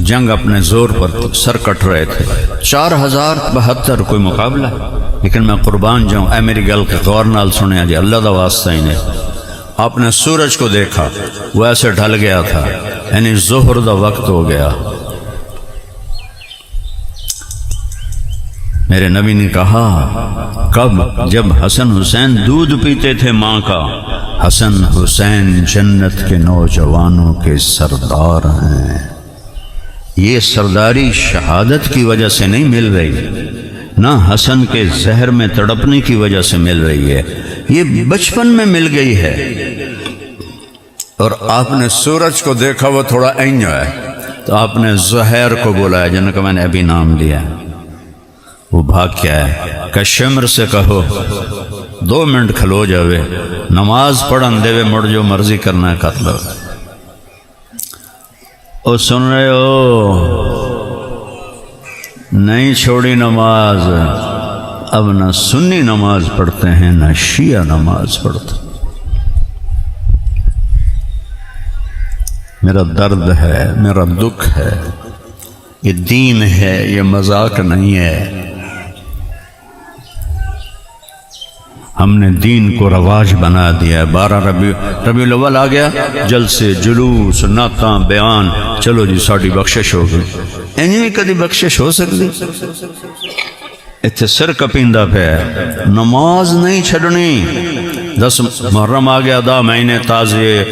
جنگ اپنے زور پر سر کٹ رہے تھے، 4072 کوئی مقابلہ، لیکن میں قربان جاؤں، اے میری گل کے غور نال سنیا جی، اللہ دا واسطہ ہی نے آپ نے سورج کو دیکھا، وہ ایسے ڈھل گیا تھا، یعنی ظہر دا وقت ہو گیا۔ میرے نبی نے کہا، کب؟ جب حسن حسین دودھ پیتے تھے ماں کا۔ حسن حسین جنت کے نوجوانوں کے سردار ہیں۔ یہ سرداری شہادت کی وجہ سے نہیں مل رہی، نہ حسن کے زہر میں تڑپنے کی وجہ سے مل رہی ہے، یہ بچپن میں مل گئی ہے۔ اور آپ نے سورج کو دیکھا، وہ تھوڑا اینج ہے، تو آپ نے زہیر کو بولا، جن کا میں نے ابھی نام لیا، وہ بھاگ کیا ہے کہ شمر سے کہو 2 منٹ کھلو جاوے، نماز پڑھن دے وے، مڑ جو مرضی کرنا ہے کر لو۔ او سن رہے ہو؟ نہیں چھوڑی نماز، اب نہ سنی نماز پڑھتے ہیں نہ شیعہ نماز پڑھتے۔ میرا درد ہے، میرا دکھ ہے، یہ دین ہے، یہ مذاق نہیں ہے۔ ہم نے دین کو رواج بنا دیا ہے۔ 12 ربیع الاول آ گیا، جلسے، جلوس، نعتاں، بیان، چلو جی ساڑی بخشش ہو گئی۔ اینویں کدی بخشش ہو سکتی؟ اتنے سر کپیندہ پہ ہے، نماز نہیں چھڑنی۔ 10 محرم آ گیا، 10 مہینے تازے،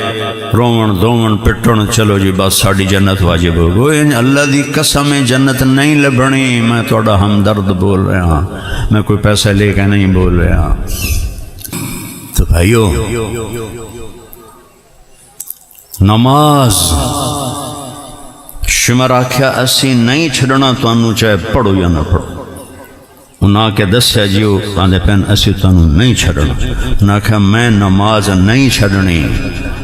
رومن دومن پٹن، چلو جی بس ساڑی جنت واجب ہو گئی۔ اللہ دی قسم جنت نہیں لبھنی، میں تھوڑا ہمدرد بول رہا ہوں، میں کوئی پیسہ لے کے نہیں بول رہا ہوں۔ تو بھائیو، نماز شمر آکھیا اسی نہیں چھڑنا تانوں، چاہے پڑھو یا نہ پڑھو۔ انہاں کے دسیا جیو آندے پین اسی تانوں نہیں چھڑنا۔ انہاں کہا میں نماز نہیں چھڑنی،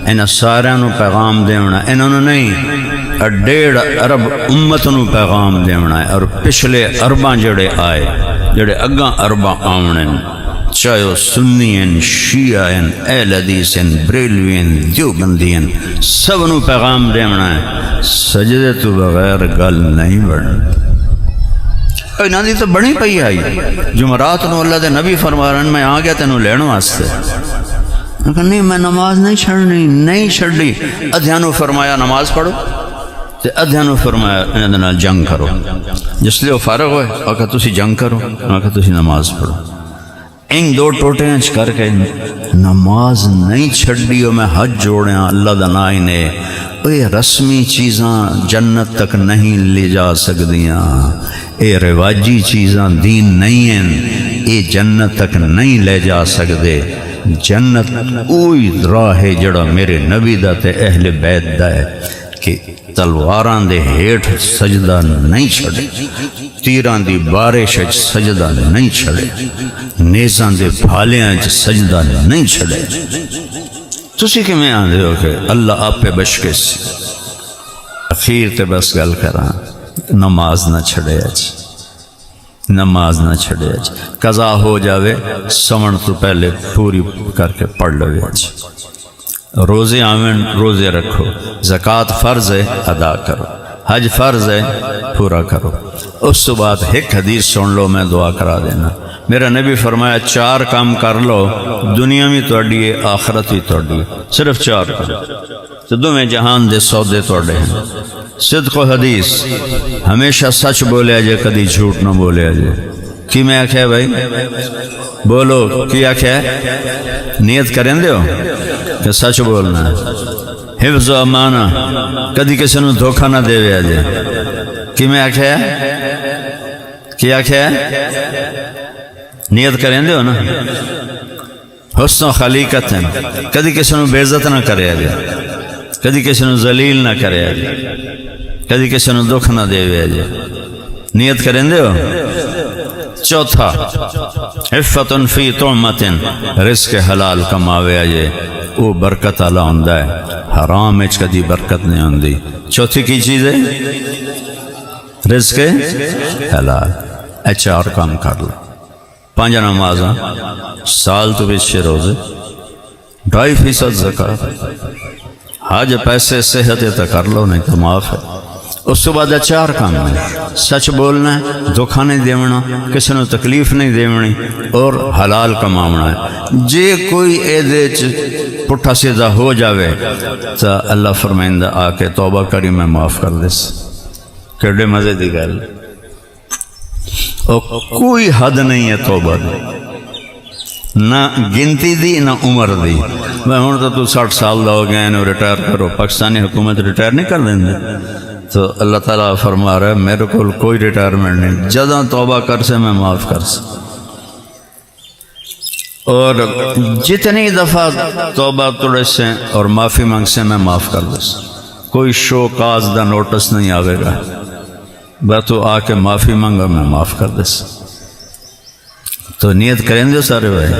انہاں سارے نو پیغام دیونا، انہوں نے نہیں 1.5 ارب امت نو پیغام دیونا ہے۔ اور پچھلے ارباں جڑے آئے، جڑے اگاں ارباں آونن، چاہے وہ سنی ہیں، شیعہ ہیں، اہل حدیث ہیں، بریلوی ہیں، دیوبندی ہیں، سب نو پیغام دیونا ہے، سجدے تو بغیر گل نہیں بڑھنی۔ انہاں دی تو بڑی پئی آئی، جمعرات نو اللہ دے نبی فرما رہے ہیں میں آ گیا تینوں لین واسطے۔ نہیں میں نماز نہیں چھڑنی، نہیں چھڑی۔ ادھیانو فرمایا نماز پڑھو، تے ادھیانو فرمایا انہاں دے نال جنگ کرو۔ جس لئے وہ فارغ ہوئے، آکھا تسی جنگ کرو، آکھا تسی نماز پڑھو۔ ان 2 ٹوٹے انچ کر کے نماز نہیں چھڑی، میں حج جوڑیاں اللہ دا نائی نے۔ یہ رسمی چیزاں جنت تک نہیں لے جا سکدیاں، یہ رواجی چیزاں دین نہیں ہیں، یہ جنت تک نہیں لے جا سکدے۔ جنت اوہی راہ ہے جڑا میرے نبی دا تے اہل بیت دا ہے کہ تلواراں دے ہیٹھ سجدہ نہیں چھڑے، تیراں دی بارش وچ سجدہ نہیں چھڑے، نیزاں دے پھالیاں وچ سجدہ نہیں چھڑے۔ تسی کہ میں آندے ہو کہ اللہ آپ پہ بشکے سی۔ اخیر تے بس گل کراں، نماز نہ چھڑے اچ، نماز نہ چھڑے اچ، قضا ہو جاوے سمن تو پہلے پوری کر کے پڑھ لو اچ۔ روزے آمین، روزے رکھو، زکوٰۃ فرض ہے ادا کرو، حج فرض ہے پورا کرو۔ اس تو بعد ایک حدیث سن لو، میں دعا کرا دینا۔ میرا نبی فرمایا 4 کام کر لو، دنیا بھی توڑی ہے، آخرت بھی توڑی ہے، صرف 4 کام، تو دونوں جہان دے سودے توڑے ہیں۔ صدق و حدیث، ہمیشہ سچ بولے جے، کدی جھوٹ نہ بولے جے۔ کی میں آکھے بھائی بولو، کی آکھے نیت کریں دے ہو کہ سچ بولنا ہے، حفظ و امانہ، کدی کسی نو دھوکہ نہ دے وے جے۔ کی میں آکھے، کی آکھے نیت کریں دے ہو نا، حسن و خلیقت ہیں، کدی کسی نو بے عزت نہ کرے جے، کدی کسی نو ذلیل نہ کرے جے، کدی کسی نو دکھ نہ دے وے جے۔ نیت کریں دے ہو۔ چوتھا، عفت فی طعمت، رزق حلال کماوے جے، وہ برکت اللہ ہوندہ ہے، حرام اچ کدی برکت نہیں ہوندی۔ چوتھی کی چیز ہے رزق حلال۔ 4 کام کر لو، 5 نمازاں، سال تو پیچھے روزے، 2.5% زکوٰۃ، حج پیسے صحت تو کر لو، نہیں تو معاف ہے۔ اس تو بعد 4 کام ہیں، سچ بولنا ہے، دھوکھا نہیں دیونا، کسی نے تکلیف نہیں دیونی، اور حلال کماونا ہے۔ جے کوئی ایدے پٹھا سیدھا ہو جاوے تو اللہ فرمائندہ آ کے توبہ کری میں معاف کر دیس۔ کیڑے مزے دی گل، اور کوئی حد نہیں ہے توبہ دی، نہ گنتی دی نہ عمر دی۔ میں ہوں تو 60 سال دا ہو گیا انہوں ریٹائر کرو، پاکستانی حکومت ریٹائر نہیں کر دیں دے، تو اللہ تعالیٰ فرما رہا ہے میرے کو کوئی ریٹائرمنٹ نہیں، جداں توبہ کر سے میں معاف کر سے، اور جتنی دفعہ توبہ توڑے سے اور معافی مانگ سے میں معاف کر دے سے، کوئی شو کاز دا نوٹس نہیں آوے گا، بس تو آ کے معافی مانگا میں معاف کر دے سے۔ تو نیت کریں دے سارے بھائی۔